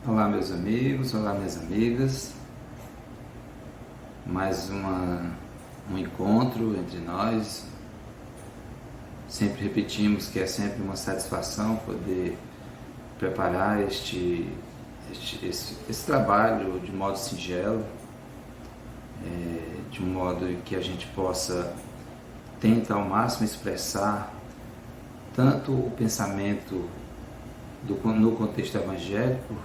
Olá, meus amigos, olá, minhas amigas. Mais um encontro entre nós. Sempre repetimos que é sempre uma satisfação poder preparar esse trabalho de modo singelo, de um modo que a gente possa tentar ao máximo expressar tanto o pensamento no contexto evangélico,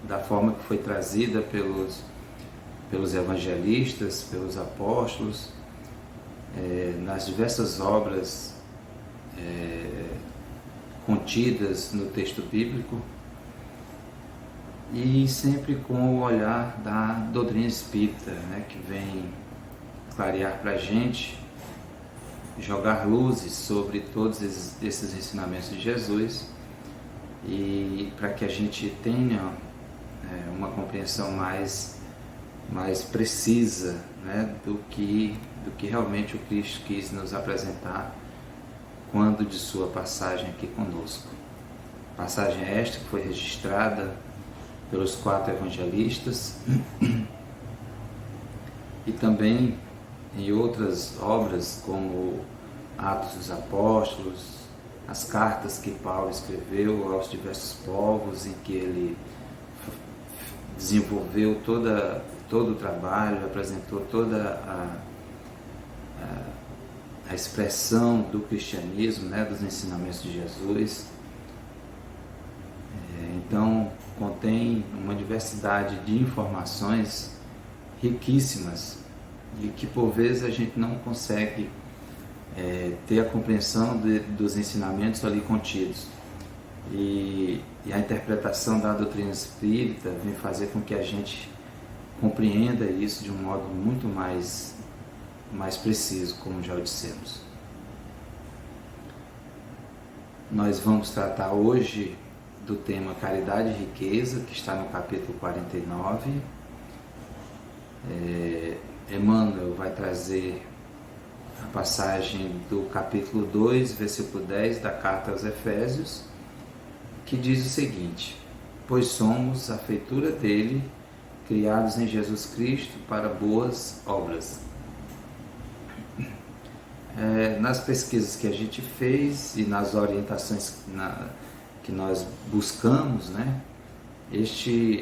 da forma que foi trazida pelos evangelistas, pelos apóstolos, nas diversas obras contidas no texto bíblico, e sempre com o olhar da doutrina espírita, que vem clarear para a gente, jogar luzes sobre todos esses ensinamentos de Jesus, e para que a gente tenha uma compreensão mais precisa, do que realmente o Cristo quis nos apresentar quando de sua passagem aqui conosco. Passagem esta que foi registrada pelos 4 evangelistas e também em outras obras como Atos dos Apóstolos, as cartas que Paulo escreveu aos diversos povos, em que ele desenvolveu todo o trabalho, apresentou toda a expressão do cristianismo, dos ensinamentos de Jesus. Então, contém uma diversidade de informações riquíssimas e que por vezes a gente não consegue ter a compreensão dos ensinamentos ali contidos. E a interpretação da doutrina espírita vem fazer com que a gente compreenda isso de um modo muito mais preciso, como já o dissemos. Nós vamos tratar hoje do tema Caridade e Riqueza, que está no capítulo 49. Emmanuel vai trazer a passagem do capítulo 2, versículo 10 da carta aos Efésios, que diz o seguinte: pois somos a feitura dele, criados em Jesus Cristo para boas obras. Nas pesquisas que a gente fez e nas orientações que nós buscamos,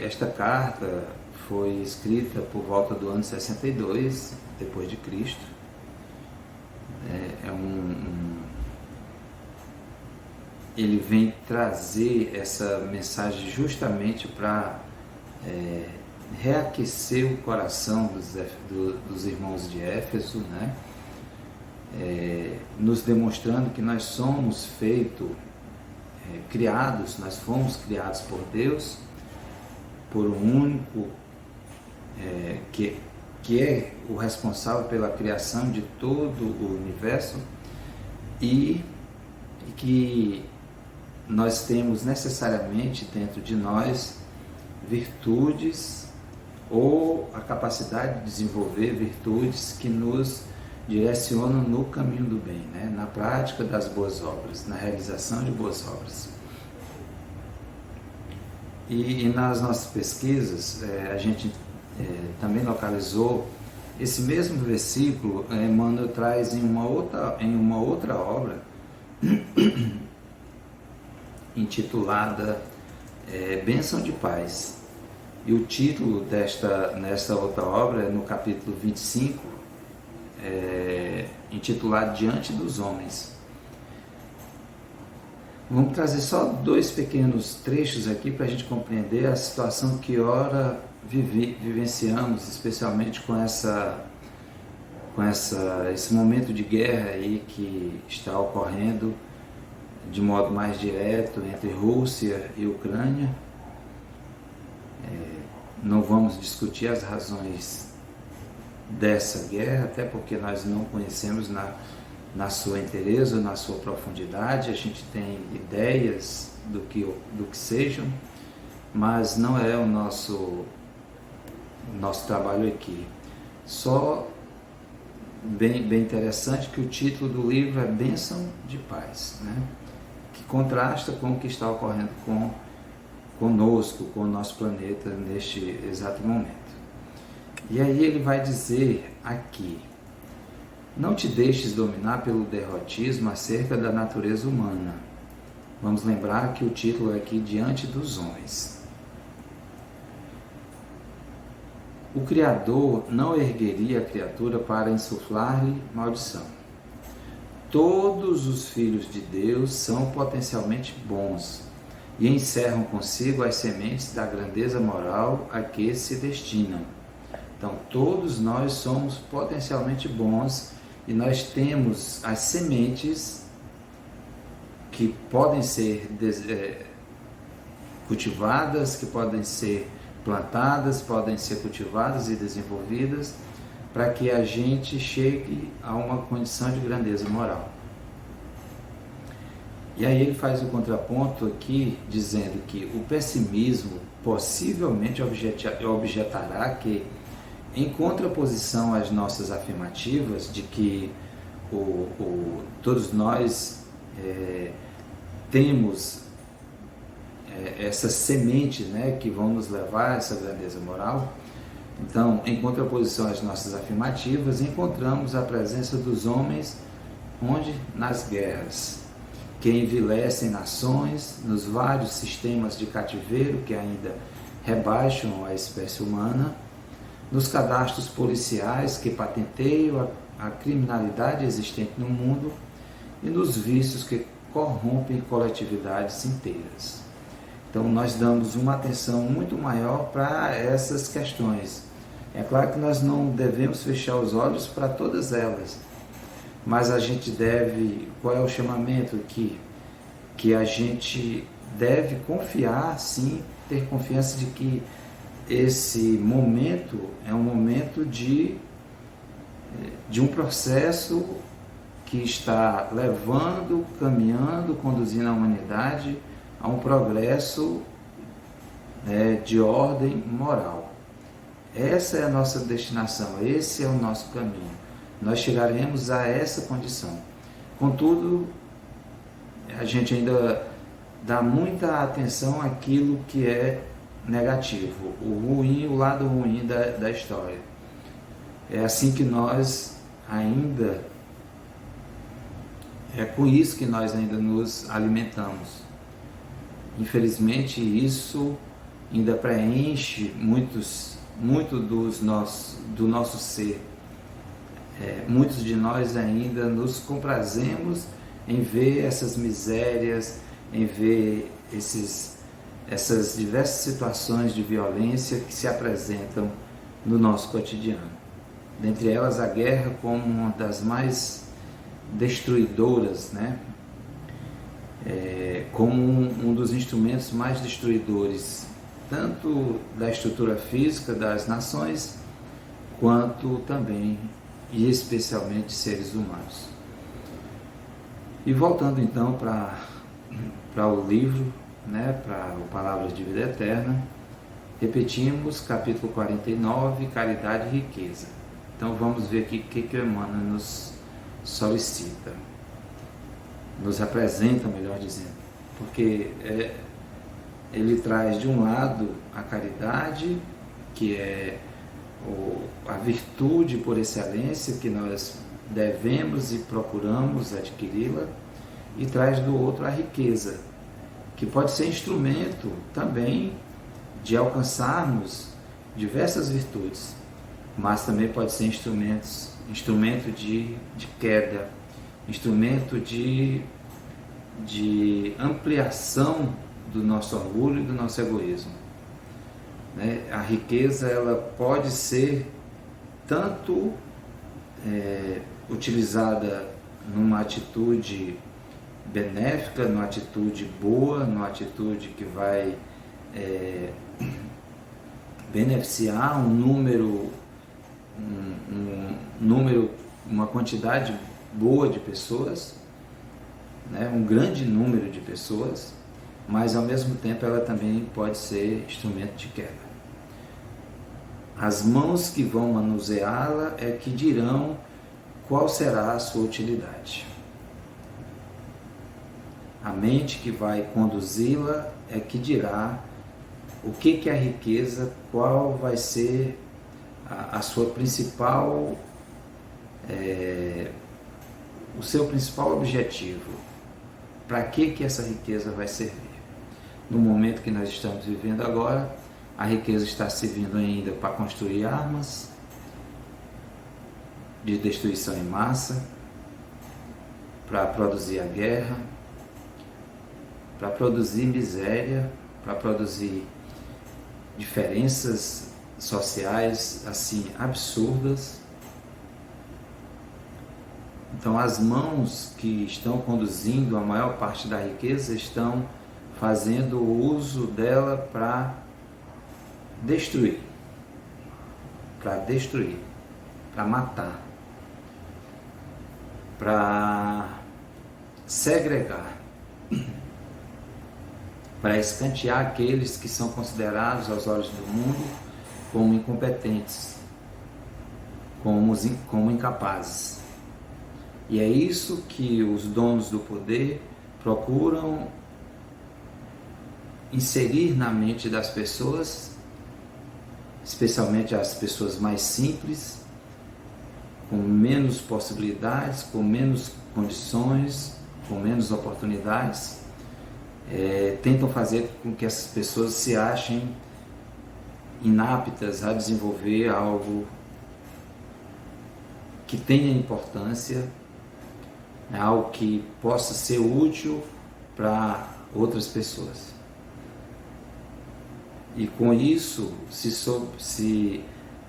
esta carta foi escrita por volta do ano 62 depois de Cristo. Ele vem trazer essa mensagem justamente para reaquecer o coração dos irmãos de Éfeso, nos demonstrando que nós somos nós fomos criados por Deus, por um único que é o responsável pela criação de todo o universo, e que nós temos necessariamente dentro de nós virtudes ou a capacidade de desenvolver virtudes que nos direcionam no caminho do bem, na prática das boas obras, na realização de boas obras. E nas nossas pesquisas, a gente também localizou esse mesmo versículo. Emmanuel traz em uma outra obra intitulada Bênção de Paz. E o título nesta outra obra, no capítulo 25, intitulado Diante dos Homens. Vamos trazer só 2 pequenos trechos aqui para a gente compreender a situação que ora vivenciamos, especialmente com esse momento de guerra aí que está ocorrendo de modo mais direto entre Rússia e Ucrânia. Não vamos discutir as razões dessa guerra, até porque nós não conhecemos na sua inteireza, na sua profundidade. A gente tem ideias do que sejam, mas não é o nosso trabalho aqui. Só bem interessante que o título do livro é Bênção de Paz, que contrasta com o que está ocorrendo com conosco, com o nosso planeta neste exato momento. E aí ele vai dizer aqui: não te deixes dominar pelo derrotismo acerca da natureza humana. Vamos lembrar que o título é aqui Diante dos Homens. O Criador não ergueria a criatura para insuflar-lhe maldição. Todos os filhos de Deus são potencialmente bons e encerram consigo as sementes da grandeza moral a que se destinam. Então, todos nós somos potencialmente bons e nós temos as sementes que podem ser cultivadas, que podem ser plantadas, podem ser cultivadas e desenvolvidas para que a gente chegue a uma condição de grandeza moral. E aí ele faz o contraponto aqui, dizendo que o pessimismo possivelmente objetará que, em contraposição às nossas afirmativas de que todos nós temos essa semente, né, que vão nos levar a essa grandeza moral, então, em contraposição às nossas afirmativas, encontramos a presença dos homens onde? Nas guerras, que envilecem nações, nos vários sistemas de cativeiro que ainda rebaixam a espécie humana, nos cadastros policiais que patenteiam a criminalidade existente no mundo e nos vícios que corrompem coletividades inteiras. Então, nós damos uma atenção muito maior para essas questões. É claro que nós não devemos fechar os olhos para todas elas, mas a gente deve, qual é o chamamento aqui? Que a gente deve confiar, sim, ter confiança de que esse momento é um momento de um processo que está levando, caminhando, conduzindo a humanidade a um progresso de ordem moral. Essa é a nossa destinação, esse é o nosso caminho. Nós chegaremos a essa condição. Contudo, a gente ainda dá muita atenção àquilo que é negativo, o ruim, o lado ruim da história. É assim que nós ainda, é com isso que nós ainda nos alimentamos. Infelizmente, isso ainda preenche muito do nosso ser. Muitos de nós ainda nos comprazemos em ver essas misérias, em ver essas diversas situações de violência que se apresentam no nosso cotidiano. Dentre elas, a guerra como uma das mais destruidoras, né? Como um dos instrumentos mais destruidores, tanto da estrutura física das nações, quanto também e especialmente de seres humanos. E voltando então para o livro, né, para o Palavras de Vida Eterna, repetimos capítulo 49, Caridade e Riqueza. Então vamos ver aqui o que Emmanuel nos solicita, nos apresenta, melhor dizendo, porque ele traz de um lado a caridade, que é a virtude por excelência que nós devemos e procuramos adquiri-la, e traz do outro a riqueza, que pode ser instrumento também de alcançarmos diversas virtudes, mas também pode ser instrumento de queda, instrumento de ampliação do nosso orgulho e do nosso egoísmo. A riqueza, ela pode ser tanto utilizada numa atitude benéfica, numa atitude boa, numa atitude que vai beneficiar uma quantidade boa de pessoas, um grande número de pessoas, mas ao mesmo tempo ela também pode ser instrumento de queda. As mãos que vão manuseá-la é que dirão qual será a sua utilidade. A mente que vai conduzi-la é que dirá o que é a riqueza, qual vai ser a sua principal, o seu principal objetivo, para que essa riqueza vai servir. No momento que nós estamos vivendo agora, a riqueza está servindo ainda para construir armas de destruição em massa, para produzir a guerra, para produzir miséria, para produzir diferenças sociais assim absurdas. Então as mãos que estão conduzindo a maior parte da riqueza estão fazendo o uso dela para destruir, para matar, para segregar, para escantear aqueles que são considerados aos olhos do mundo como incompetentes, como incapazes. E é isso que os donos do poder procuram inserir na mente das pessoas, especialmente as pessoas mais simples, com menos possibilidades, com menos condições, com menos oportunidades. Tentam fazer com que essas pessoas se achem inaptas a desenvolver algo que tenha importância, algo que possa ser útil para outras pessoas. E com isso, se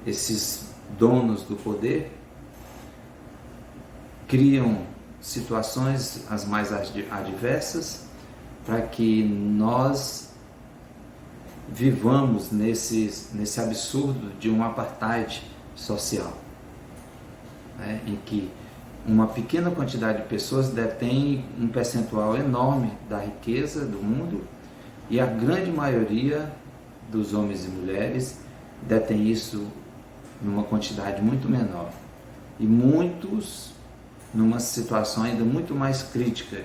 esses donos do poder criam situações as mais adversas para que nós vivamos nesse absurdo de um apartheid social, né, em que uma pequena quantidade de pessoas detém um percentual enorme da riqueza do mundo e a grande maioria dos homens e mulheres detém isso numa quantidade muito menor. E muitos numa situação ainda muito mais crítica,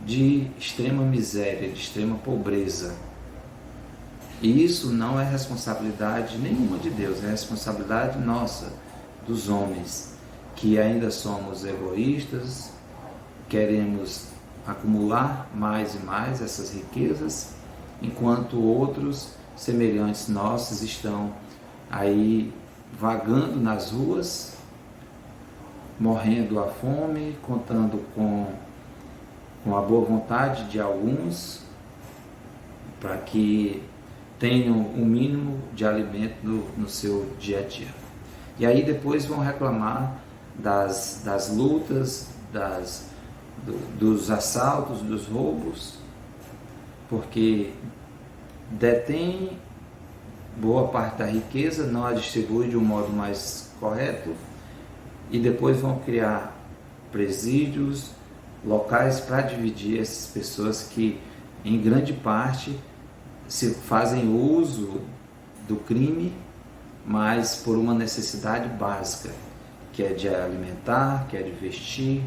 de extrema miséria, de extrema pobreza. E isso não é responsabilidade nenhuma de Deus, é responsabilidade nossa, dos homens, que ainda somos egoístas, queremos acumular mais e mais essas riquezas, enquanto outros semelhantes nossos estão aí vagando nas ruas, morrendo à fome, contando com a boa vontade de alguns, para que tenham um mínimo de alimento no seu dia a dia. E aí depois vão reclamar das lutas, dos assaltos, dos roubos, porque detém boa parte da riqueza, não a distribui de um modo mais correto, e depois vão criar presídios, locais para dividir essas pessoas que, em grande parte, se fazem uso do crime, mas por uma necessidade básica, que é de alimentar, que é de vestir,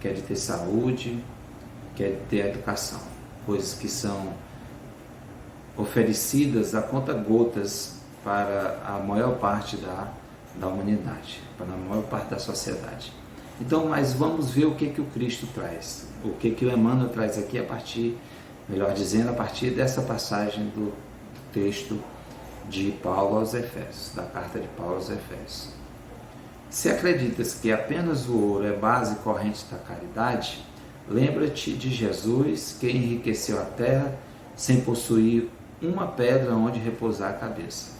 que é de ter saúde, que é de ter educação, coisas que são oferecidas a conta-gotas para a maior parte da humanidade, para a maior parte da sociedade. Então, mas vamos ver o que o Cristo traz, o que o Emmanuel traz aqui a partir dessa passagem do texto de Paulo aos Efésios, da carta de Paulo aos Efésios. Se acreditas que apenas o ouro é base corrente da caridade, lembra-te de Jesus, que enriqueceu a terra sem possuir uma pedra onde repousar a cabeça.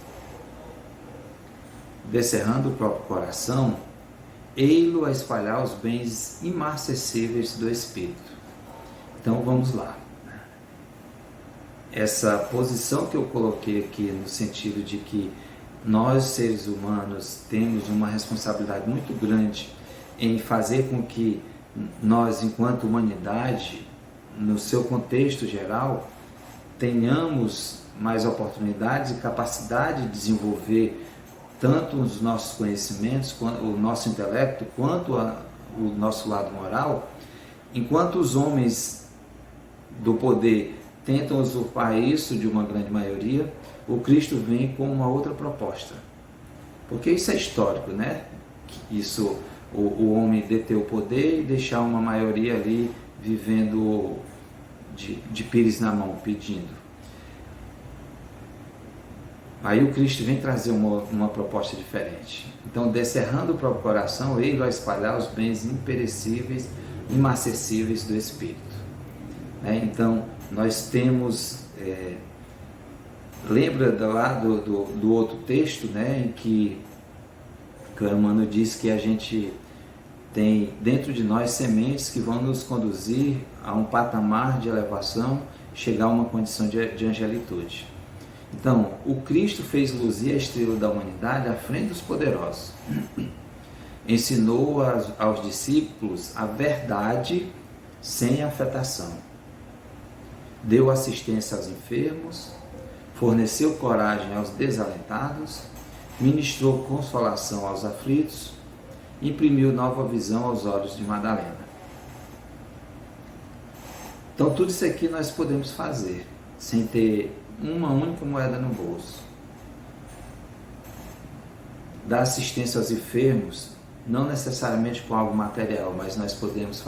Descerrando o próprio coração, ei-lo a espalhar os bens imarcessíveis do Espírito. Então vamos lá. Essa posição que eu coloquei aqui, no sentido de que nós, seres humanos, temos uma responsabilidade muito grande em fazer com que nós, enquanto humanidade, no seu contexto geral, tenhamos mais oportunidades e capacidade de desenvolver tanto os nossos conhecimentos, o nosso intelecto, quanto o nosso lado moral, enquanto os homens do poder tentam usurpar isso de uma grande maioria, o Cristo vem com uma outra proposta. Porque isso é histórico, né? Isso, o homem deter o poder e deixar uma maioria ali vivendo de pires na mão, pedindo. Aí o Cristo vem trazer uma proposta diferente. Então, descerrando o próprio coração, ele vai espalhar os bens imperecíveis, inacessíveis do Espírito. Então, nós temos... lembra lá do outro texto, né, em que Emmanuel diz que a gente tem dentro de nós sementes que vão nos conduzir a um patamar de elevação, chegar a uma condição de angelitude. Então, o Cristo fez luzir a estrela da humanidade à frente dos poderosos. Ensinou aos discípulos a verdade sem afetação. Deu assistência aos enfermos, forneceu coragem aos desalentados, ministrou consolação aos aflitos, imprimiu nova visão aos olhos de Madalena. Então, tudo isso aqui nós podemos fazer sem ter uma única moeda no bolso. Dar assistência aos enfermos, não necessariamente com algo material, mas nós podemos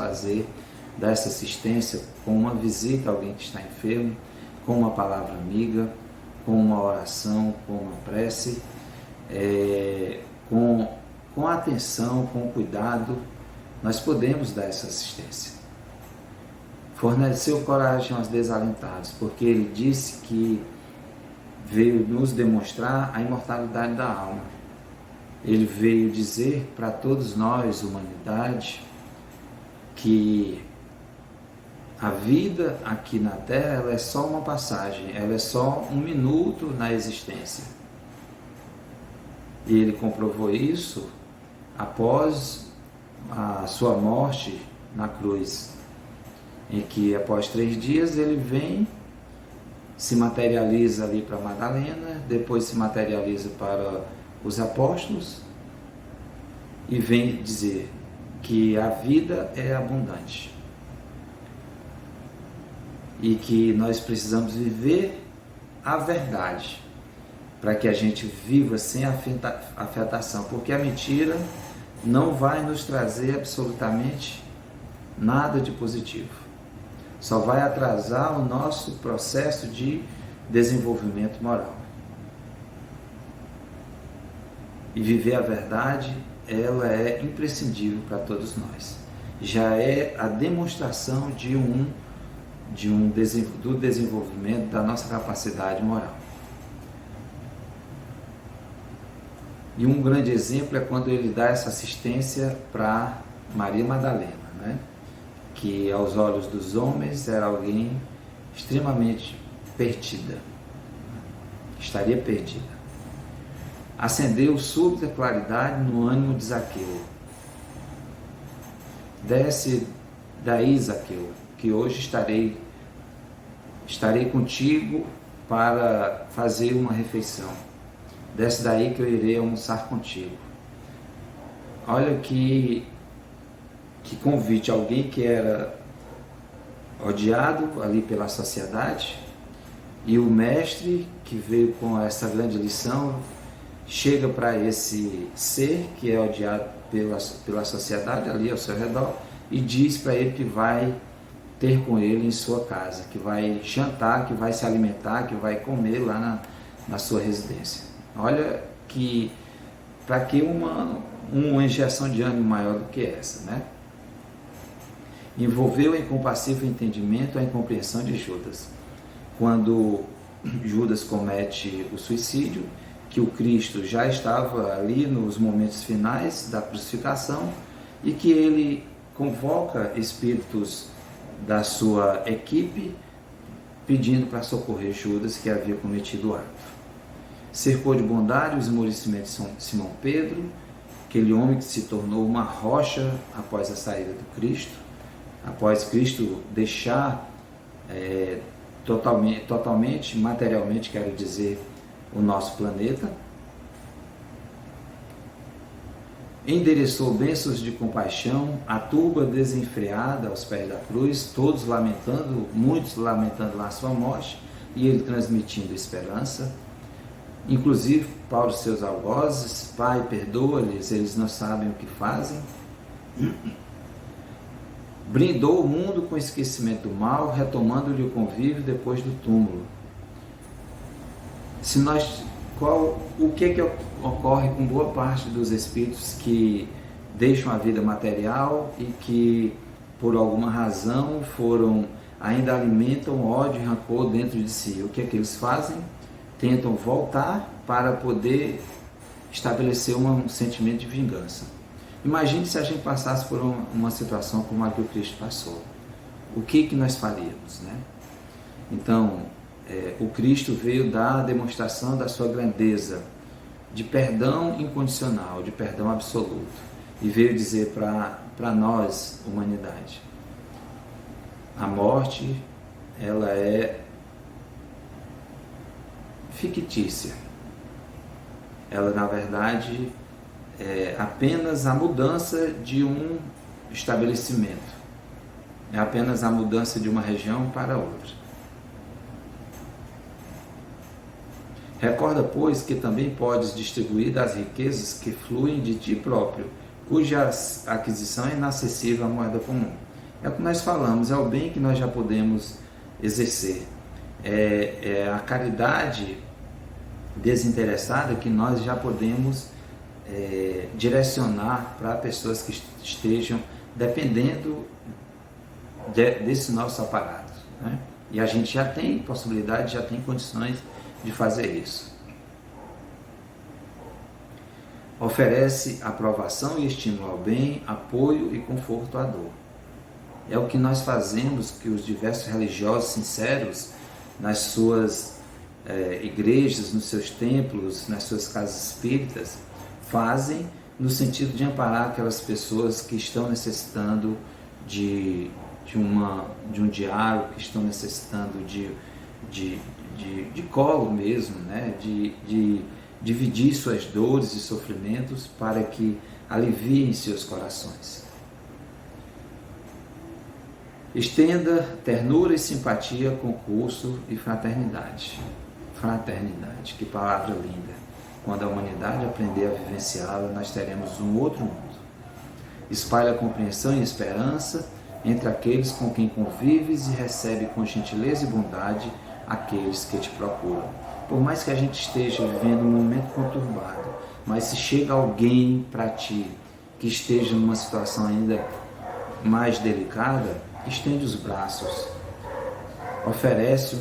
dar essa assistência com uma visita a alguém que está enfermo, com uma palavra amiga, com uma oração, com uma prece, com atenção, com cuidado, nós podemos dar essa assistência. Forneceu coragem aos desalentados, porque ele disse que veio nos demonstrar a imortalidade da alma. Ele veio dizer para todos nós, humanidade, que a vida aqui na Terra ela é só uma passagem, ela é só um minuto na existência. E ele comprovou isso após a sua morte na cruz, em que após 3 dias ele vem, se materializa ali para Madalena, depois se materializa para os apóstolos e vem dizer que a vida é abundante e que nós precisamos viver a verdade para que a gente viva sem afetação, porque a mentira não vai nos trazer absolutamente nada de positivo. Só vai atrasar o nosso processo de desenvolvimento moral. E viver a verdade, ela é imprescindível para todos nós. Já é a demonstração do desenvolvimento da nossa capacidade moral. E um grande exemplo é quando ele dá essa assistência para Maria Madalena, né? Que aos olhos dos homens era alguém extremamente perdida, estaria perdida. Acendeu súbita claridade no ânimo de Zaqueu. Desce daí, Zaqueu, que hoje estarei contigo para fazer uma refeição. Desce daí que eu irei almoçar contigo. Olha que convite, alguém que era odiado ali pela sociedade, e o mestre que veio com essa grande lição chega para esse ser que é odiado pela sociedade ali ao seu redor e diz para ele que vai ter com ele em sua casa, que vai jantar, que vai se alimentar, que vai comer lá na sua residência. Olha que para que uma injeção de ânimo maior do que essa, né? Envolveu em compassivo entendimento a incompreensão de Judas. Quando Judas comete o suicídio, que o Cristo já estava ali nos momentos finais da crucificação e que ele convoca espíritos da sua equipe pedindo para socorrer Judas, que havia cometido o ato. Cercou de bondade o esmorecimento de Simão Pedro, aquele homem que se tornou uma rocha após a saída do Cristo, após Cristo deixar totalmente, materialmente, quero dizer, o nosso planeta. Endereçou bênçãos de compaixão à turba desenfreada aos pés da cruz, todos lamentando, muitos lamentando lá a sua morte, e ele transmitindo esperança. Inclusive para os seus algozes: Pai, perdoa-lhes, eles não sabem o que fazem. Brindou o mundo com esquecimento do mal, retomando-lhe o convívio depois do túmulo. O que ocorre com boa parte dos espíritos que deixam a vida material e que, por alguma razão, ainda alimentam ódio e rancor dentro de si? O que eles fazem? Tentam voltar para poder estabelecer um sentimento de vingança. Imagine se a gente passasse por uma situação como a que o Cristo passou. O que nós faríamos, né? Então, o Cristo veio dar a demonstração da sua grandeza, de perdão incondicional, de perdão absoluto. E veio dizer para nós, humanidade: a morte, ela é fictícia. Ela, na verdade, é apenas a mudança de um estabelecimento. É apenas a mudança de uma região para outra. Recorda, pois, que também podes distribuir das riquezas que fluem de ti próprio, cuja aquisição é inacessível à moeda comum. É o que nós falamos, é o bem que nós já podemos exercer. É a caridade desinteressada que nós já podemos direcionar para pessoas que estejam dependendo desse nosso aparato, né? E a gente já tem possibilidade, já tem condições de fazer isso. Oferece aprovação e estímulo ao bem, apoio e conforto à dor. É o que nós fazemos, que os diversos religiosos sinceros, nas suas igrejas, nos seus templos, nas suas casas espíritas, fazem no sentido de amparar aquelas pessoas que estão necessitando de um diálogo, que estão necessitando de colo mesmo, né? de dividir suas dores e sofrimentos para que aliviem seus corações. Estenda ternura e simpatia, concurso e fraternidade. Fraternidade, que palavra linda! Quando a humanidade aprender a vivenciá-la, nós teremos um outro mundo. Espalha compreensão e esperança entre aqueles com quem convives e recebe com gentileza e bondade aqueles que te procuram. Por mais que a gente esteja vivendo um momento conturbado, mas se chega alguém para ti que esteja numa situação ainda mais delicada, estende os braços, oferece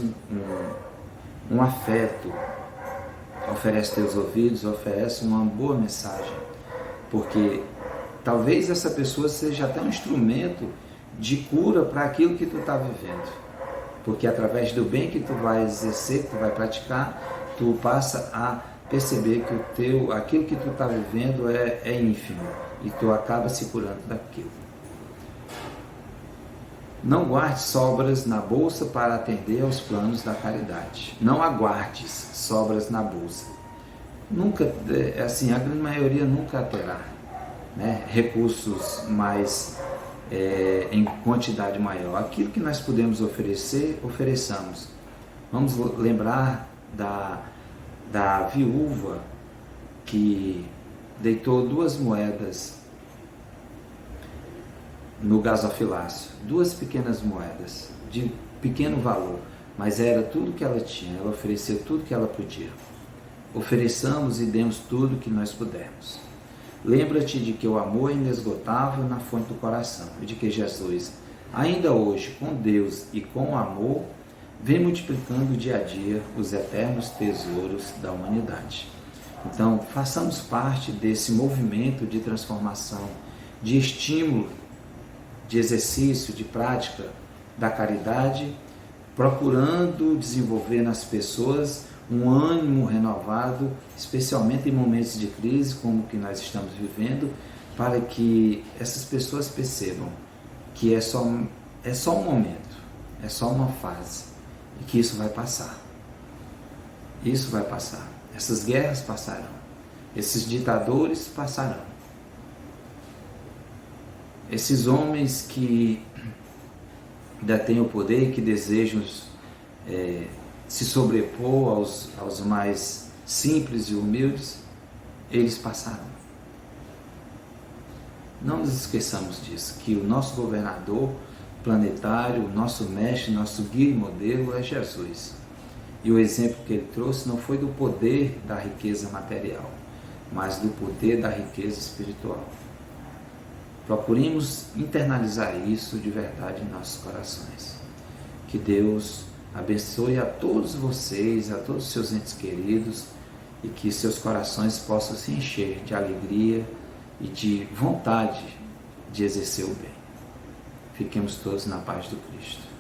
um afeto, oferece teus ouvidos, oferece uma boa mensagem, porque talvez essa pessoa seja até um instrumento de cura para aquilo que tu está vivendo, porque através do bem que tu vai exercer, que tu vai praticar, tu passa a perceber que aquilo que tu está vivendo é ínfimo e tu acaba se curando daquilo. Não guardes sobras na bolsa para atender aos planos da caridade. Não aguardes sobras na bolsa. Nunca, assim, a grande maioria nunca terá, né, recursos mais em quantidade maior. Aquilo que nós podemos oferecer, ofereçamos. Vamos lembrar da viúva que deitou 2 moedas no gasofilácio, 2 pequenas moedas de pequeno valor, mas era tudo que ela tinha, ela ofereceu tudo que ela podia. Ofereçamos e demos tudo que nós pudermos. Lembra-te de que o amor é inesgotável na fonte do coração e de que Jesus, ainda hoje, com Deus e com o amor, vem multiplicando dia a dia os eternos tesouros da humanidade. Então, façamos parte desse movimento de transformação, de estímulo, de exercício, de prática da caridade, procurando desenvolver nas pessoas um ânimo renovado, especialmente em momentos de crise como o que nós estamos vivendo, para que essas pessoas percebam que é só um momento, é só uma fase, e que isso vai passar. Isso vai passar. Essas guerras passarão. Esses ditadores passarão. Esses homens que detêm o poder e que desejam se sobrepor aos mais simples e humildes, eles passarão. Não nos esqueçamos disso, que o nosso governador planetário, o nosso mestre, nosso guia e modelo é Jesus. E o exemplo que ele trouxe não foi do poder da riqueza material, mas do poder da riqueza espiritual. Procuremos internalizar isso de verdade em nossos corações. Que Deus abençoe a todos vocês, a todos os seus entes queridos, e que seus corações possam se encher de alegria e de vontade de exercer o bem. Fiquemos todos na paz do Cristo.